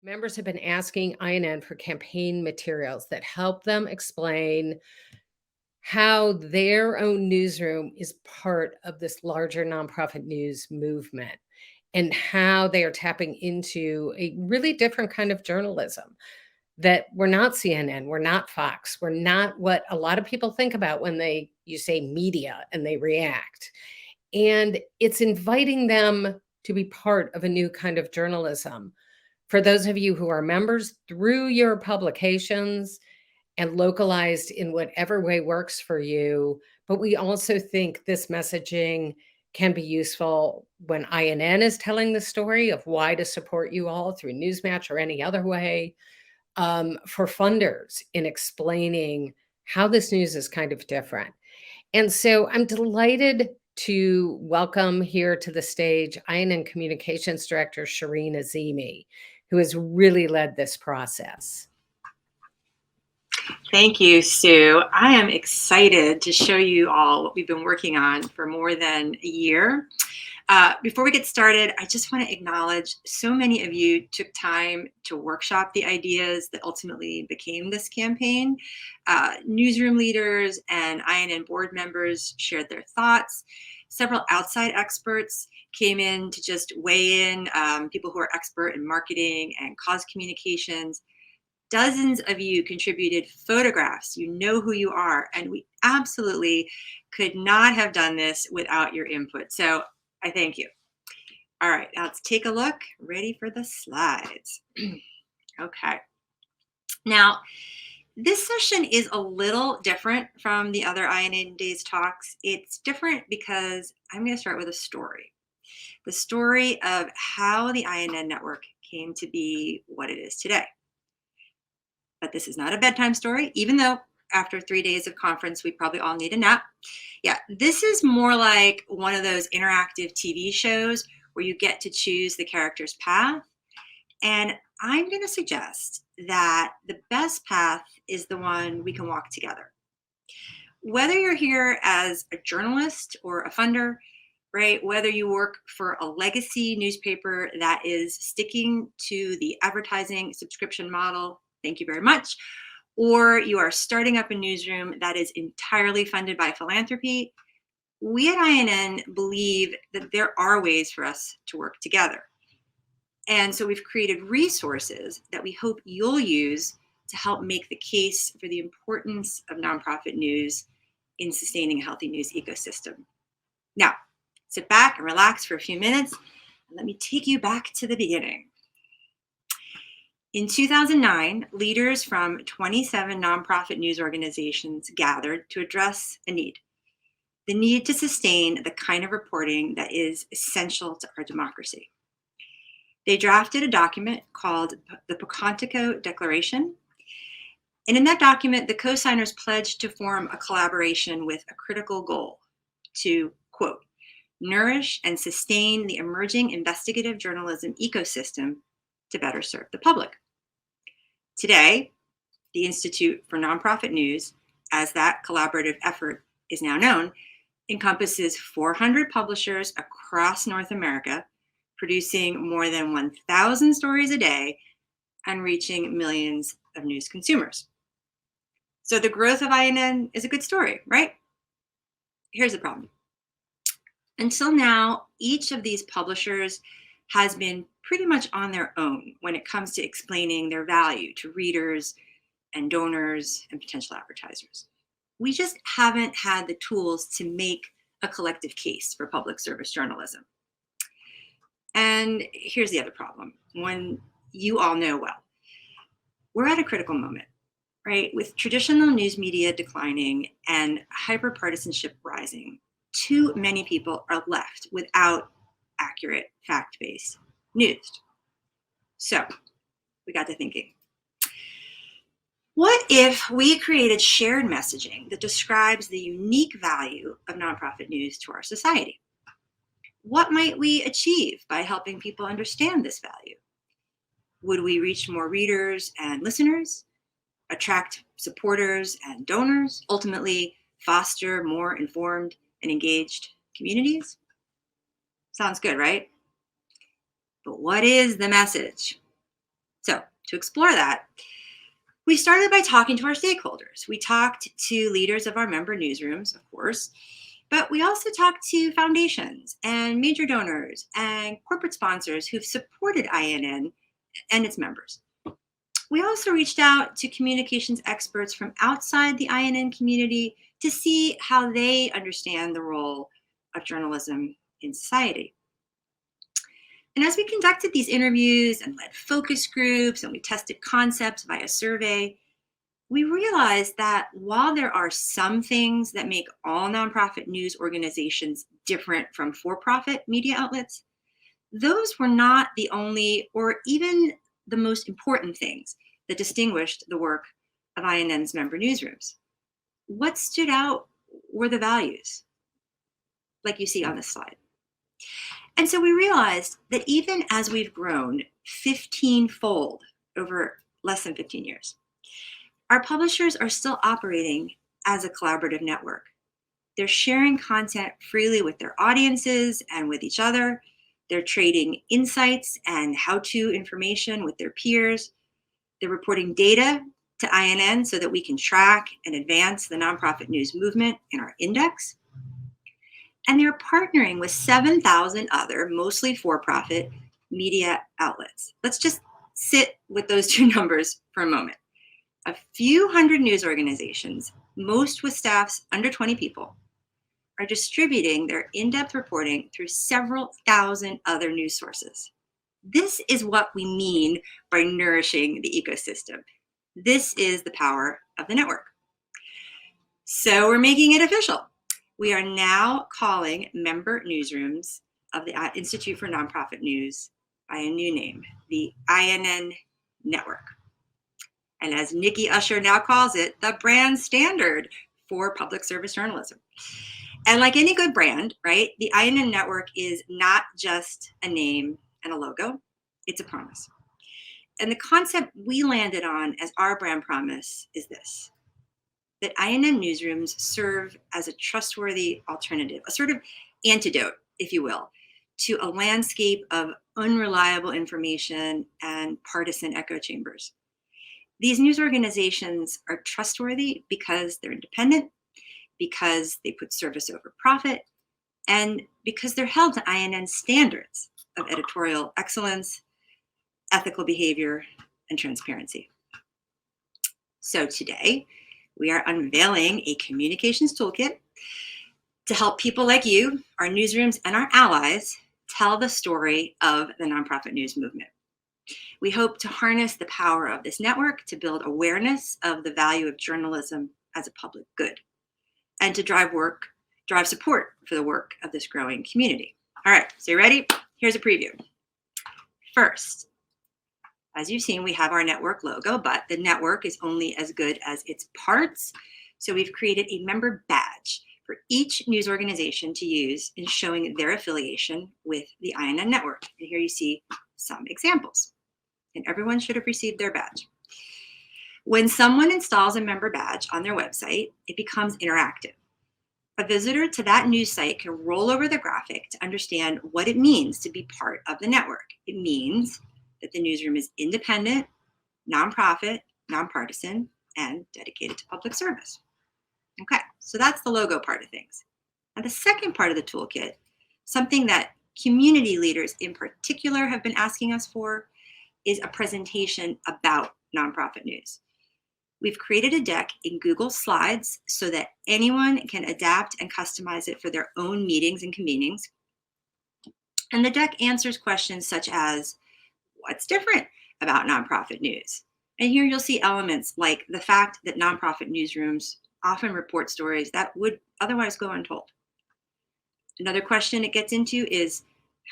Members have been asking INN for campaign materials that help them explain how their own newsroom is part of this larger nonprofit news movement and how they are tapping into a really different kind of journalism that we're not CNN, we're not Fox, we're not what a lot of people think about when you say media and they react. And it's inviting them to be part of a new kind of journalism. For those of you who are members, through your publications and localized in whatever way works for you. But we also think this messaging can be useful when INN is telling the story of why to support you all through Newsmatch or any other way, for funders in explaining how this news is kind of different. And so I'm delighted to welcome here to the stage INN Communications Director Sharene Azimi, who has really led this process. Thank you, Sue. I am excited to show you all what we've been working on for more than a year. Before we get started, I just want to acknowledge so many of you took time to workshop the ideas that ultimately became this campaign. Newsroom leaders and INN board members shared their thoughts. Several outside experts came in to just weigh in, people who are expert in marketing and cause communications. Dozens of you contributed photographs. You know who you are, and we absolutely could not have done this without your input. So I thank you. All right, now let's take a look. Ready for the slides. Okay. Now, this session is a little different from the other INN Days talks. It's different because I'm going to start with a story. The story of how the INN network came to be what it is today. But this is not a bedtime story, even though after 3 days of conference, we probably all need a nap. Yeah, this is more like one of those interactive TV shows where you get to choose the character's path. And I'm going to suggest that the best path is the one we can walk together. Whether you're here as a journalist or a funder, right? Whether you work for a legacy newspaper that is sticking to the advertising subscription model, thank you very much, or you are starting up a newsroom that is entirely funded by philanthropy, we at INN believe that there are ways for us to work together. And so we've created resources that we hope you'll use to help make the case for the importance of nonprofit news in sustaining a healthy news ecosystem. Now, sit back and relax for a few minutes, and let me take you back to the beginning. In 2009, leaders from 27 nonprofit news organizations gathered to address a need, the need to sustain the kind of reporting that is essential to our democracy. They drafted a document called the Pocantico Declaration. And in that document, the co-signers pledged to form a collaboration with a critical goal to, quote, nourish and sustain the emerging investigative journalism ecosystem to better serve the public. Today, the Institute for Nonprofit News, as that collaborative effort is now known, encompasses 400 publishers across North America, producing more than 1,000 stories a day and reaching millions of news consumers. So the growth of INN is a good story, right? Here's the problem. Until now, each of these publishers has been pretty much on their own when it comes to explaining their value to readers and donors and potential advertisers. We just haven't had the tools to make a collective case for public service journalism. And here's the other problem, one you all know well. We're at a critical moment, right? With traditional news media declining and hyperpartisanship rising, too many people are left without accurate, fact-based news. So we got to thinking. What if we created shared messaging that describes the unique value of nonprofit news to our society? What might we achieve by helping people understand this value? Would we reach more readers and listeners, attract supporters and donors, ultimately foster more informed and engaged communities? Sounds good, right? But what is the message? So to explore that, we started by talking to our stakeholders. We talked to leaders of our member newsrooms, of course, but we also talked to foundations and major donors and corporate sponsors who've supported INN and its members. We also reached out to communications experts from outside the INN community to see how they understand the role of journalism in society. And as we conducted these interviews and led focus groups and we tested concepts via survey, we realized that while there are some things that make all nonprofit news organizations different from for-profit media outlets, those were not the only or even the most important things that distinguished the work of INN's member newsrooms. What stood out were the values, like you see on this slide. And so we realized that even as we've grown 15-fold over less than 15 years, our publishers are still operating as a collaborative network. They're sharing content freely with their audiences and with each other. They're trading insights and how-to information with their peers. They're reporting data to INN so that we can track and advance the nonprofit news movement in our index. And they're partnering with 7,000 other, mostly for-profit media outlets. Let's just sit with those two numbers for a moment. A few hundred news organizations, most with staffs under 20 people, are distributing their in-depth reporting through several thousand other news sources. This is what we mean by nourishing the ecosystem. This is the power of the network. So we're making it official. We are now calling member newsrooms of the Institute for Nonprofit News by a new name, the INN Network. And as Nikki Usher now calls it, the brand standard for public service journalism. And like any good brand, right, the INN Network is not just a name and a logo, it's a promise. And the concept we landed on as our brand promise is this: that INN newsrooms serve as a trustworthy alternative, a sort of antidote, if you will, to a landscape of unreliable information and partisan echo chambers. These news organizations are trustworthy because they're independent, because they put service over profit, and because they're held to INN standards of editorial excellence, ethical behavior, and transparency. So today, we are unveiling a communications toolkit to help people like you, our newsrooms, and our allies tell the story of the nonprofit news movement. We hope to harness the power of this network to build awareness of the value of journalism as a public good and to drive support for the work of this growing community. All right, so you ready? Here's a preview. First, as you've seen, we have our network logo, but the network is only as good as its parts. So we've created a member badge for each news organization to use in showing their affiliation with the INN network. And here you see some examples. And everyone should have received their badge. When someone installs a member badge on their website, it becomes interactive. A visitor to that news site can roll over the graphic to understand what it means to be part of the network. It means that the newsroom is independent, nonprofit, nonpartisan, and dedicated to public service. Okay, so that's the logo part of things. Now, the second part of the toolkit, something that community leaders in particular have been asking us for, is a presentation about nonprofit news. We've created a deck in Google Slides so that anyone can adapt and customize it for their own meetings and convenings. And the deck answers questions such as, what's different about nonprofit news? And here you'll see elements like the fact that nonprofit newsrooms often report stories that would otherwise go untold. Another question it gets into is,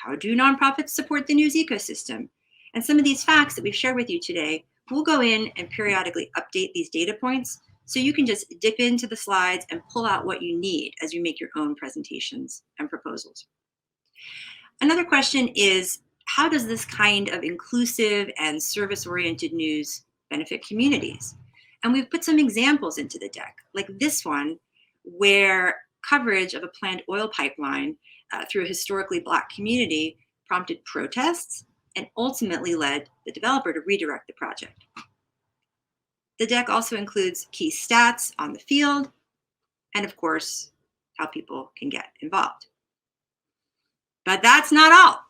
how do nonprofits support the news ecosystem? And some of these facts that we've shared with you today, we'll go in and periodically update these data points so you can just dip into the slides and pull out what you need as you make your own presentations and proposals. Another question is, how does this kind of inclusive and service-oriented news benefit communities? And we've put some examples into the deck, like this one, where coverage of a planned oil pipeline through a historically Black community prompted protests and ultimately led the developer to redirect the project. The deck also includes key stats on the field and, of course, how people can get involved. But that's not all.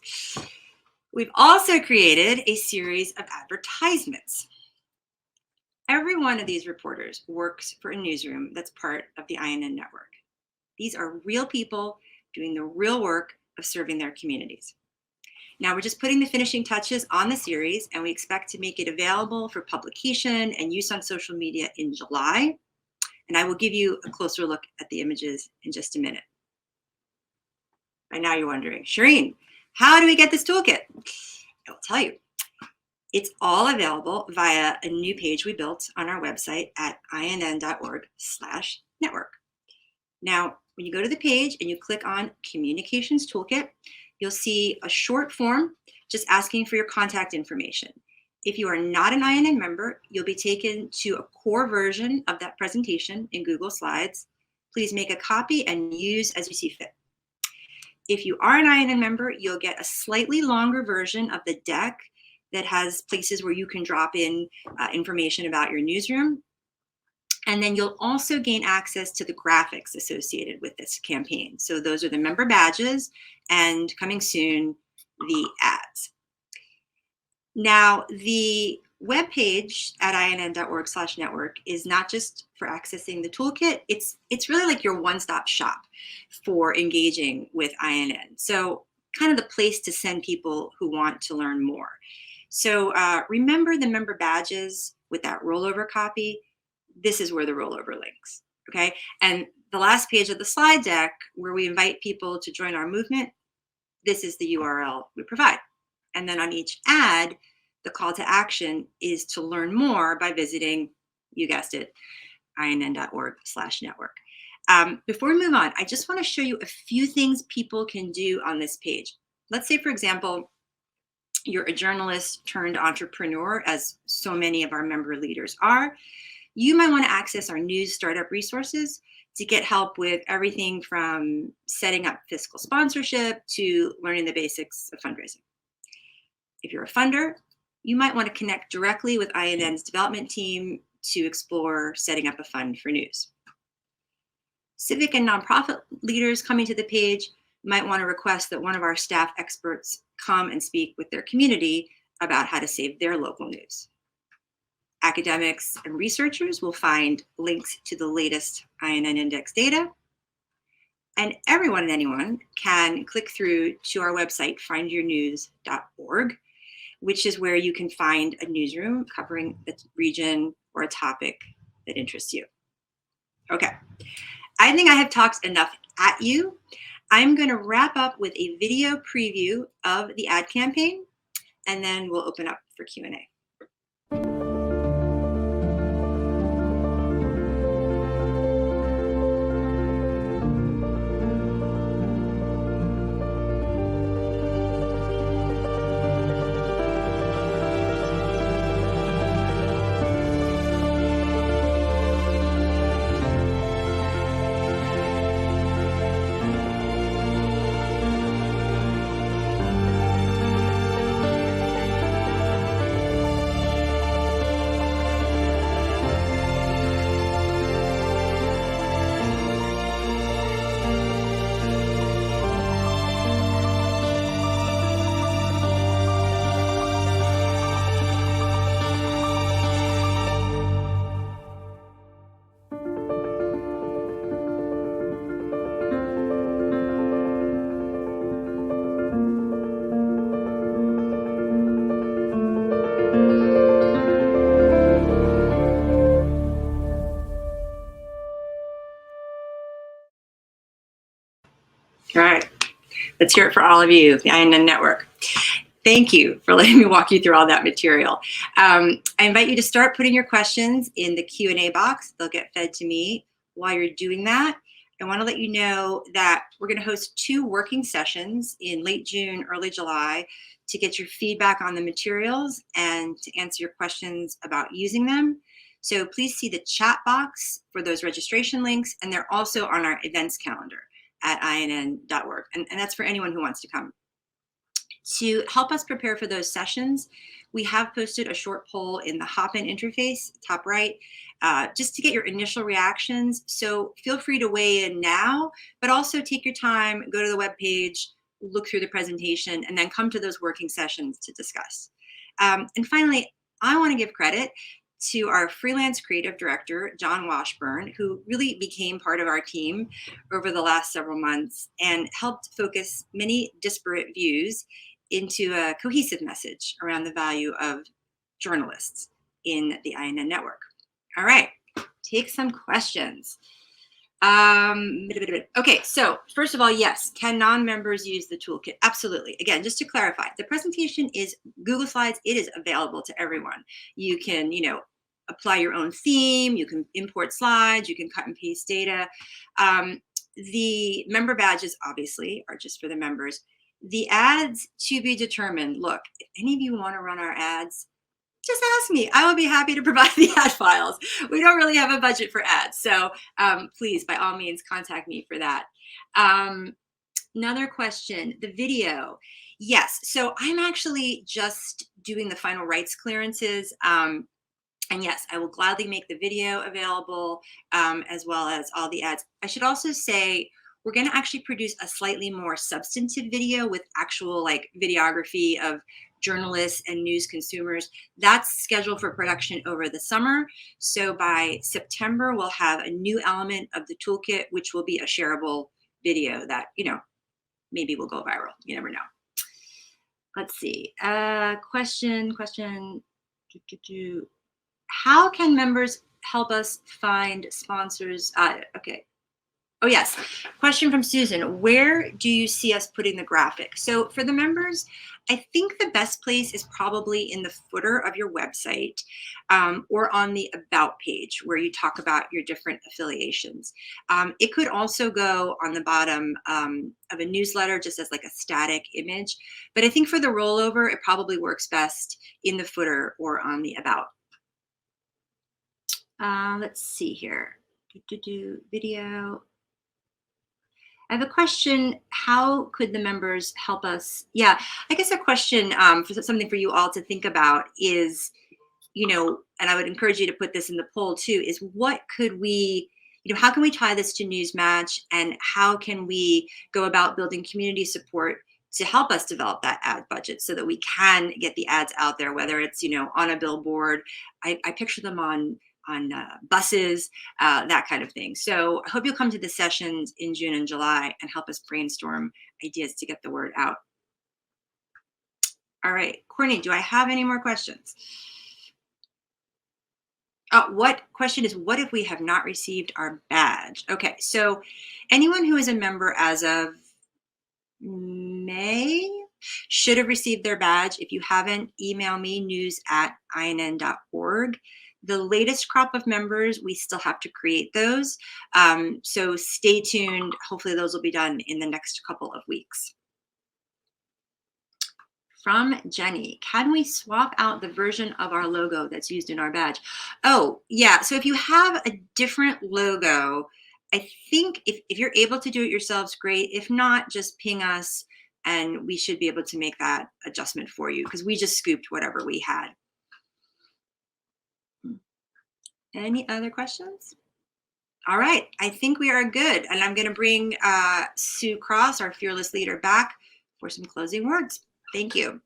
We've also created a series of advertisements. Every one of these reporters works for a newsroom that's part of the INN network. These are real people doing the real work of serving their communities. Now we're just putting the finishing touches on the series, and we expect to make it available for publication and use on social media in July. And I will give you a closer look at the images in just a minute. By now you're wondering, Sharene, how do we get this toolkit? I will tell you. It's all available via a new page we built on our website at inn.org/network. Now, when you go to the page and you click on Communications Toolkit, you'll see a short form just asking for your contact information. If you are not an INN member, you'll be taken to a core version of that presentation in Google Slides. Please make a copy and use as you see fit. If you are an INN member, you'll get a slightly longer version of the deck that has places where you can drop in information about your newsroom. And then you'll also gain access to the graphics associated with this campaign. So those are the member badges and, coming soon, the ads. Now, the webpage at inn.org/network is not just for accessing the toolkit, it's really like your one-stop shop for engaging with INN. So kind of the place to send people who want to learn more. So remember the member badges with that rollover copy? This is where the rollover links, okay? And the last page of the slide deck where we invite people to join our movement, this is the URL we provide. And then on each ad, the call to action is to learn more by visiting, you guessed it, inn.org/network. Before we move on, I just want to show you a few things people can do on this page. Let's say, for example, you're a journalist turned entrepreneur, as so many of our member leaders are. You might want to access our news startup resources to get help with everything from setting up fiscal sponsorship to learning the basics of fundraising. If you're a funder, you might want to connect directly with INN's development team to explore setting up a fund for news. Civic and nonprofit leaders coming to the page might want to request that one of our staff experts come and speak with their community about how to save their local news. Academics and researchers will find links to the latest INN index data. And everyone and anyone can click through to our website, findyournews.org, which is where you can find a newsroom covering the region or a topic that interests you. Okay, I think I have talked enough at you. I'm going to wrap up with a video preview of the ad campaign, and then we'll open up for Q&A. All right, let's hear it for all of you, the INN Network. Thank you for letting me walk you through all that material. I invite you to start putting your questions in the Q&A box. They'll get fed to me. While you're doing that, I want to let you know that we're going to host 2 working sessions in late June, early July to get your feedback on the materials and to answer your questions about using them. So please see the chat box for those registration links, and they're also on our events calendar at inn.org, and that's for anyone who wants to come. To help us prepare for those sessions, we have posted a short poll in the Hopin interface, top right, just to get your initial reactions. So feel free to weigh in now, but also take your time, go to the webpage, look through the presentation, and then come to those working sessions to discuss. And finally, I want to give credit to our freelance creative director, John Washburn, who really became part of our team over the last several months and helped focus many disparate views into a cohesive message around the value of journalists in the INN network. All right, take some questions. Okay, so first of all, yes, can non-members use the toolkit? Absolutely. Again, just to clarify, the presentation is Google Slides. It is available to everyone. You can, apply your own theme. You can import slides. You can cut and paste data. The member badges, obviously, are just for the members. The ads to be determined. Look, if any of you want to run our ads, just ask me. I will be happy to provide the ad files. We don't really have a budget for ads. So please, by all means, contact me for that. Another question, the video. Yes, so I'm actually just doing the final rights clearances. And yes, I will gladly make the video available as well as all the ads. I should also say, we're going to actually produce a slightly more substantive video with actual videography of journalists and news consumers. That's scheduled for production over the summer. So by September, we'll have a new element of the toolkit, which will be a shareable video that, maybe will go viral. You never know. Let's see. Question. How can members help us find sponsors? Okay. Oh, yes. Question from Susan. Where do you see us putting the graphic? So for the members, I think the best place is probably in the footer of your website or on the About page where you talk about your different affiliations. It could also go on the bottom of a newsletter just as like a static image. But I think for the rollover, it probably works best in the footer or on the About. Let's see here. Video. I have a question. How could the members help us? Yeah, I guess a question for something for you all to think about is, and I would encourage you to put this in the poll too, is what could we, how can we tie this to Newsmatch, and how can we go about building community support to help us develop that ad budget so that we can get the ads out there, whether it's, on a billboard. I picture them on buses, that kind of thing. So I hope you'll come to the sessions in June and July and help us brainstorm ideas to get the word out. All right, Courtney, do I have any more questions? What question is, what if we have not received our badge? Okay, so anyone who is a member as of May should have received their badge. If you haven't, email me, news@inn.org. The latest crop of members, we still have to create those. So stay tuned. Hopefully those will be done in the next couple of weeks. From Jenny, can we swap out the version of our logo that's used in our badge? Oh, yeah. So if you have a different logo, I think if you're able to do it yourselves, great. If not, just ping us and we should be able to make that adjustment for you because we just scooped whatever we had. Any other questions? All right, I think we are good. And I'm going to bring Sue Cross, our fearless leader, back for some closing words. Thank you.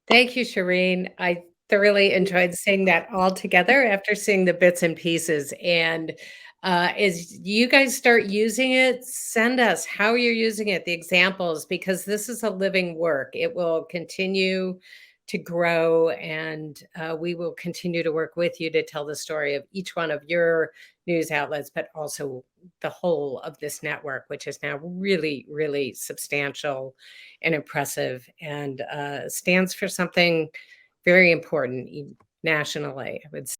Thank you, Sharene. I thoroughly enjoyed seeing that all together after seeing the bits and pieces. And as you guys start using it, send us how you're using it, the examples, because this is a living work. It will continue to grow, and we will continue to work with you to tell the story of each one of your news outlets, but also the whole of this network, which is now really, really substantial and impressive, and stands for something very important nationally, I would say.